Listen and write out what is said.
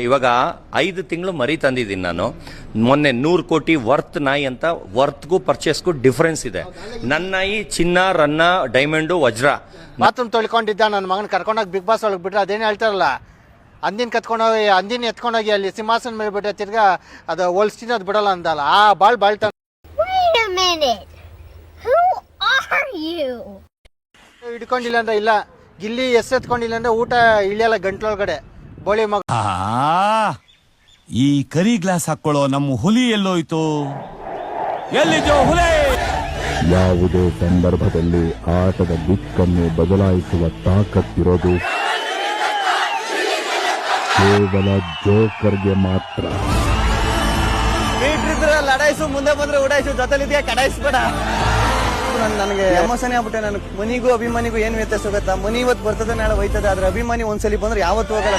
ಇವಾಗ 5 ತಿಂಗಳು ಮರಿ ತಂದಿದ್ದೀನಿ ನಾನು. ಮೊನ್ನೆ 100 ಕೋಟಿ ವರ್ತ್ ನಾಯಿ ಅಂತ ವರ್ತ್ಗೂ ಪರ್ಚೇಸ್ಗೂ ಡಿಫರೆನ್ಸ್ ಇದೆ. ನನ್ನ ನಾಯಿ ಚಿನ್ನ, ರನ್ನ, ಡೈಮಂಡು, ವಜ್ರ. ಬಾತ್ರೂಮ್ ತೊಳ್ಕೊಂಡಿದ್ದ ನನ್ನ ಮಗನ ಕರ್ಕೊಂಡೋಗಿ ಬಿಗ್ ಬಾಸ್ ಒಳಗೆ ಬಿಟ್ರೆ ಅದೇನು ಹೇಳ್ತಾರಲ್ಲ, ಅಂದಿನ ಎತ್ಕೊಂಡೋಗಿ ಅಲ್ಲಿ ಸಿಂಹಾಸನ ಮೇಲೆ ಬಿಟ್ಟರೆ ತಿರ್ಗಾ ಅದು ಹೋಲ್ಸ್ತೀನಿ ಅದು ಬಿಡಲ್ಲ ಅಂದಲ್ಲ, ಆ ಬಾಳ್ತಾನೆ. ಹಿಡ್ಕೊಂಡಿಲ್ಲ ಅಂದ್ರೆ ಇಲ್ಲ, ಗಿಲ್ಲಿ ಎತ್ಕೊಂಡಿಲ್ಲ ಅಂದ್ರೆ ಊಟ ಇಳಿಯಲ್ಲ ಗಂಟ್ಲೊಳಗಡೆ. ಬೋಳಿ ಮಗ ಈ ಕರಿ ಗ್ಲಾಸ್ ಹಾಕೊಳ್ಳೋ ನಮ್ಮ ಹುಲಿ ಎಲ್ಲೋಯ್ತು? ಎಲ್ಲಿದೋ ಹುಲಿ? ಯಾವುದೇ ಸಂದರ್ಭದಲ್ಲಿ ಆಟದ ದಿಕ್ಕನ್ನು ಬದಲಾಯಿಸುವ ತಾಕತ್ತಿರೋದು ಕೇವಲ ಜೋಕರ್ಗೆ ಮಾತ್ರ. ಲಡಾಯಿಸು, ಮುಂದೆ ಬಂದ್ರೆ ಉಡಾಯಿಸು, ಜೊತೆಲಿದ್ಯಾ ಕಡಾಯಿಸ್ಬೇಡ. ನನಗೆ ಎಮೋಷನ್ ಆಗ್ಬಿಟ್ಟೆ. ನನಗೆ ಮನಿಗೂ ಅಭಿಮಾನಿಗೂ ಏನ್ ವ್ಯತ್ಯಾಸ ಹೋಗುತ್ತಾ? ಮನಿ ಇವತ್ತು ಬರ್ತದೆ, ನಾಳೆ ಹೋಯ್ತದೆ. ಆದ್ರೆ ಅಭಿಮಾನಿ ಒಂದ್ಸಲಿ ಬಂದ್ರೆ ಯಾವತ್ತು ಹೋಗಲ್ಲ.